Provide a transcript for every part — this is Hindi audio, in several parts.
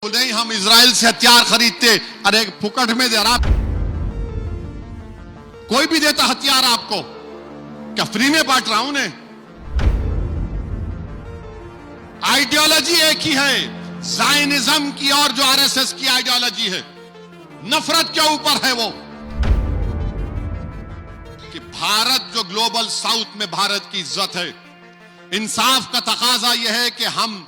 नहीं, हम इजराइल से हथियार खरीदते। अरे फुकट में दे रहा, कोई भी देता हथियार आपको, क्या फ्री में बांट रहा हूं ने? आइडियोलॉजी एक ही है, ज़ायनिज्म की और जो आरएसएस की आइडियोलॉजी है, नफरत के ऊपर है वो कि भारत जो ग्लोबल साउथ में भारत की इज्जत है। इंसाफ का तकाजा यह है कि हम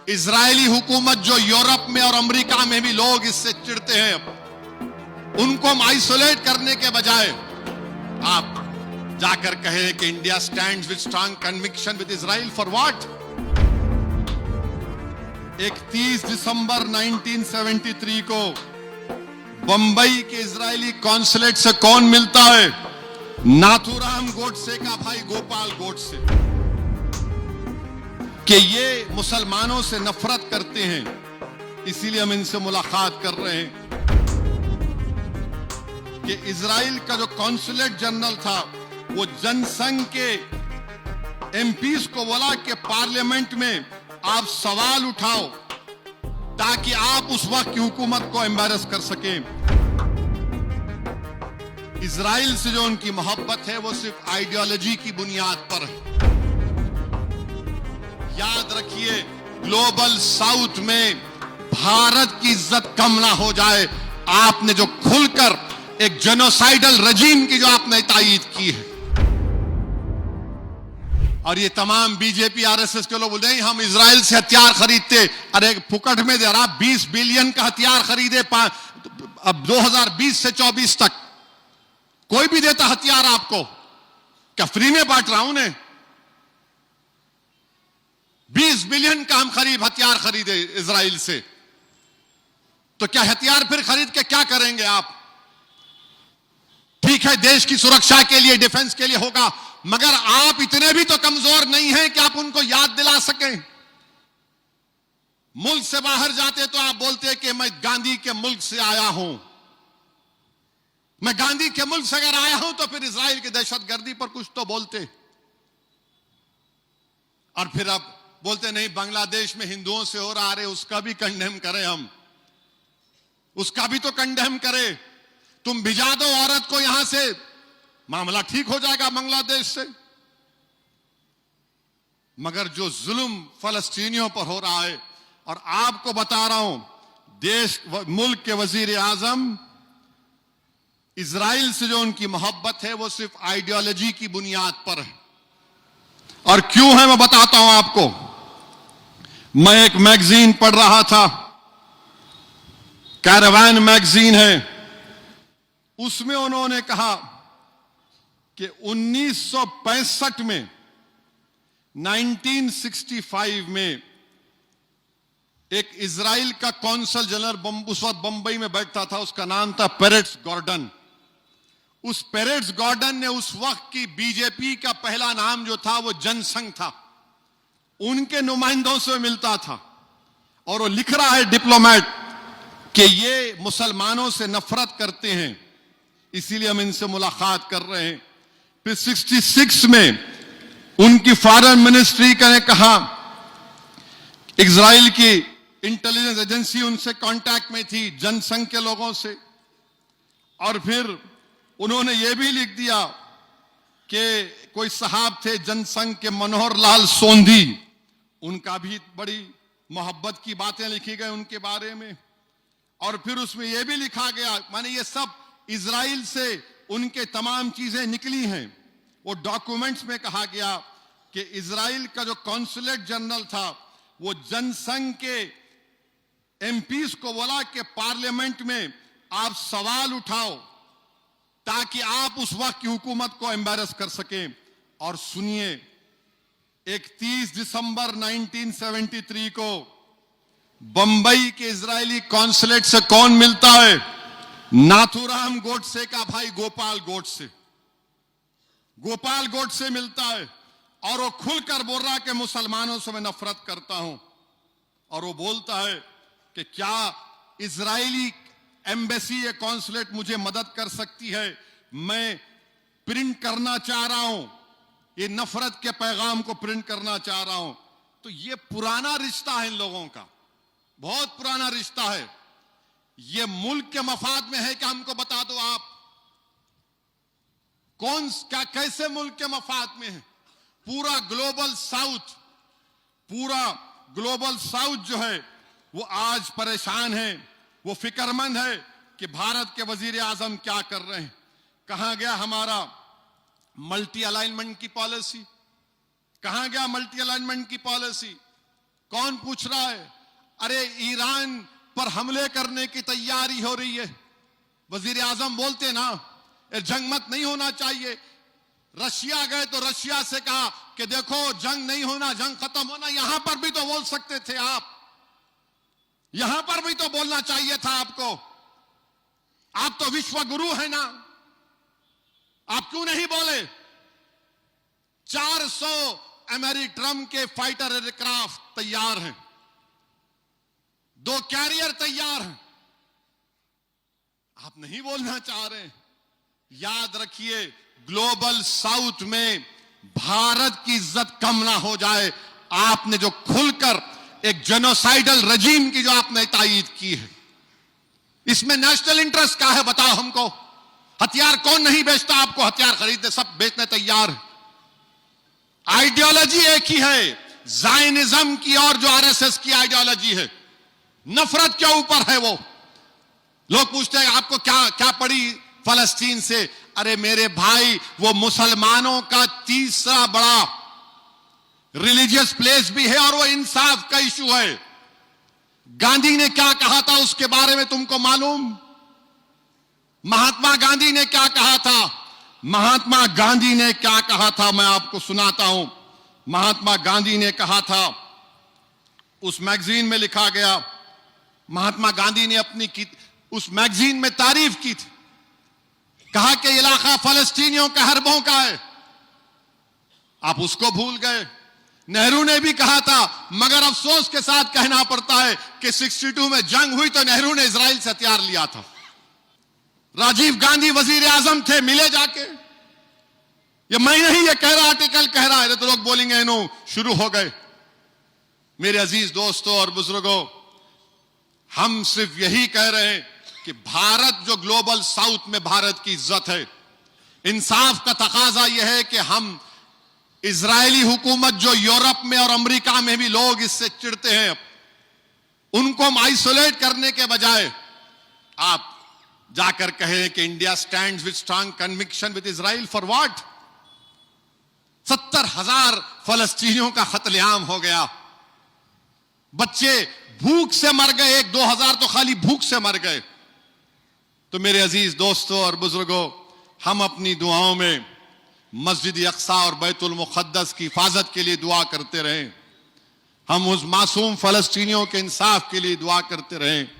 इजरायली हुकूमत जो यूरोप में और अमेरिका में भी लोग इससे चिढ़ते हैं, उनको हम आइसोलेट करने के बजाय आप जाकर कहें कि India stands with strong conviction with Israel. For what? 31 दिसंबर 1973 को बंबई के इजरायली कॉन्सुलेट से कौन मिलता है? नाथूराम गोडसे का भाई गोपाल गोडसे, कि ये मुसलमानों से नफरत करते हैं, इसीलिए हम इनसे मुलाकात कर रहे हैं। कि इजराइल का जो कॉन्सुलेट जनरल था वो जनसंघ के एमपीज को बोला कि पार्लियामेंट में आप सवाल उठाओ ताकि आप उस वक्त की हुकूमत को एम्बैरस कर सकें। इजराइल से जो उनकी मोहब्बत है वो सिर्फ आइडियोलॉजी की बुनियाद पर है। याद रखिए, ग्लोबल साउथ में भारत की इज्जत कम ना हो जाए। आपने जो खुलकर एक जेनोसाइडल रजीम की जो आपने तायीद की है, और ये तमाम बीजेपी आरएसएस के लोग बोल रहे हैं हम इजराइल से हथियार खरीदते। अरे फुकट में दे रहा, 20 बिलियन का हथियार खरीदे अब 2020 से 24 तक। कोई भी देता हथियार आपको, क्या फ्री में बांट रहा हूं ने? 20 बिलियन का हम हथियार खरीदे इजराइल से, तो क्या हथियार फिर खरीद के क्या करेंगे आप? ठीक है, देश की सुरक्षा के लिए, डिफेंस के लिए होगा, मगर आप इतने भी तो कमजोर नहीं हैं कि आप उनको याद दिला सकें। मुल्क से बाहर जाते तो आप बोलते कि मैं गांधी के मुल्क से आया हूं। मैं गांधी के मुल्क से अगर आया हूं तो फिर इजराइल की दहशतगर्दी पर कुछ तो बोलते। और फिर अब बोलते नहीं, बांग्लादेश में हिंदुओं से हो रहा है, उसका भी कंडेम करें, हम उसका भी तो कंडेम करें। तुम भिजा दो औरत को यहां से, मामला ठीक हो जाएगा बांग्लादेश से। मगर जो जुल्म फलस्तीनियों पर हो रहा है, और आपको बता रहा हूं, मुल्क के वजीर आजम, इजराइल से जो उनकी मोहब्बत है वो सिर्फ आइडियोलॉजी की बुनियाद पर है। और क्यों है मैं बताता हूं आपको। मैं एक मैगजीन पढ़ रहा था, कैरावान मैगजीन है, उसमें उन्होंने कहा कि 1965 में, 1965 में एक इजराइल का कौंसल जनरल उस वक्त बंबई में बैठता था, उसका नाम था पेरेट्स गॉर्डन। उस पेरेट्स गॉर्डन ने उस वक्त की बीजेपी का पहला नाम जो था वो जनसंघ था, उनके नुमाइंदों से मिलता था, और वो लिख रहा है डिप्लोमेट कि ये मुसलमानों से नफरत करते हैं, इसीलिए हम इनसे मुलाकात कर रहे हैं। फिर 66 में उनकी फॉरेन मिनिस्ट्री ने कहा, इजराइल की इंटेलिजेंस एजेंसी उनसे कांटेक्ट में थी, जनसंघ के लोगों से। और फिर उन्होंने ये भी लिख दिया कि कोई साहब थे जनसंघ के, मनोहर लाल सोंधी, उनका भी बड़ी मोहब्बत की बातें लिखी गई उनके बारे में। और फिर उसमें यह भी लिखा गया, माने ये सब इजराइल से उनके तमाम चीजें निकली हैं। वो डॉक्यूमेंट्स में कहा गया कि इजराइल का जो कॉन्सुलेट जनरल था वो जनसंघ के एमपीज को बोला कि पार्लियामेंट में आप सवाल उठाओ ताकि आप उस वक्त की हुकूमत को एम्बैरस कर सकें। और सुनिए, 31 दिसंबर 1973 को बंबई के इजरायली कॉन्सुलेट से कौन मिलता है? नाथूराम गोडसे का भाई गोपाल गोडसे। गोपाल गोडसे मिलता है, और वो खुलकर बोल रहा है कि मुसलमानों से मैं नफरत करता हूं। और वो बोलता है कि क्या इजरायली एम्बेसी या कॉन्सुलेट मुझे मदद कर सकती है? मैं प्रिंट करना चाह रहा हूं, ये नफरत के पैगाम को प्रिंट करना चाह रहा हूं। तो ये पुराना रिश्ता है इन लोगों का। बहुत पुराना रिश्ता है। ये मुल्क के मफाद में है कि हमको बता दो आप कौन क्या कैसे मुल्क के मफाद में है। पूरा ग्लोबल साउथ जो है वो आज परेशान है, वो फिक्रमंद है कि भारत के वजीर आजम क्या कर रहे हैं। कहां गया हमारा मल्टी अलाइनमेंट की पॉलिसी? कहां गया मल्टी अलाइनमेंट की पॉलिसी? कौन पूछ रहा है? अरे ईरान पर हमले करने की तैयारी हो रही है, वजीर आजम बोलते ना जंग मत नहीं होना चाहिए। रशिया गए तो रशिया से कहा कि देखो जंग नहीं होना, जंग खत्म होना। यहां पर भी तो बोल सकते थे आप, यहां पर भी तो बोलना चाहिए था आपको। आप तो विश्व गुरु है ना, आप क्यों नहीं बोले? 400 अमेरिट्रम के फाइटर एयरक्राफ्ट तैयार हैं, 2 कैरियर तैयार हैं, आप नहीं बोलना चाह रहे। याद रखिए ग्लोबल साउथ में भारत की इज्जत कम ना हो जाए। आपने जो खुलकर एक जेनोसाइडल रजीम की जो आपने तायीद की है, इसमें नेशनल इंटरेस्ट क्या है बताओ हमको। हथियार कौन नहीं बेचता? आपको हथियार खरीदने सब बेचने तैयार है। आइडियोलॉजी एक ही है, जायनिज्म की और जो आरएसएस की आइडियोलॉजी है, नफरत के ऊपर है वो। लोग पूछते हैं आपको क्या पड़ी फलस्तीन से? अरे मेरे भाई, वो मुसलमानों का तीसरा बड़ा रिलीजियस प्लेस भी है और वो इंसाफ का इशू है। गांधी ने क्या कहा था उसके बारे में तुमको मालूम? महात्मा गांधी ने क्या कहा था? महात्मा गांधी ने क्या कहा था मैं आपको सुनाता हूं। महात्मा गांधी ने कहा था, उस मैगजीन में लिखा गया, महात्मा गांधी ने उस मैगजीन में तारीफ की थी। कहा कि इलाका फलस्तीनियों के हरबों का है। आप उसको भूल गए। नेहरू ने भी कहा था, मगर अफसोस के साथ कहना पड़ता है कि 62 में जंग हुई तो नेहरू ने इजराइल से हथियार लिया था। राजीव गांधी वजीर आजम थे, मिले जाके। ये मैं नहीं ये कह रहा, आर्टिकल कह रहा है, तो लोग बोलेंगे नो शुरू हो गए। मेरे अजीज दोस्तों और बुजुर्गों, हम सिर्फ यही कह रहे हैं कि भारत जो ग्लोबल साउथ में भारत की इज्जत है, इंसाफ का तकाजा यह है कि हम इजरायली हुकूमत जो यूरोप में और अमेरिका में भी लोग इससे चिढ़ते हैं, उनको हम आइसोलेट करने के बजाय आप जाकर कहें कि India stands with strong conviction with Israel. For what? 70,000 फलस्तीनियों का कत्लेआम हो गया, बच्चे भूख से मर गए, 1-2 हजार तो खाली भूख से मर गए। तो मेरे अजीज दोस्तों और बुजुर्गों, हम अपनी दुआओं में मस्जिद अक्सा और बैतुल मुक़द्दस की हिफाजत के लिए दुआ करते रहें। हम उस मासूम फलस्तीनियों के इंसाफ के लिए दुआ करते रहें।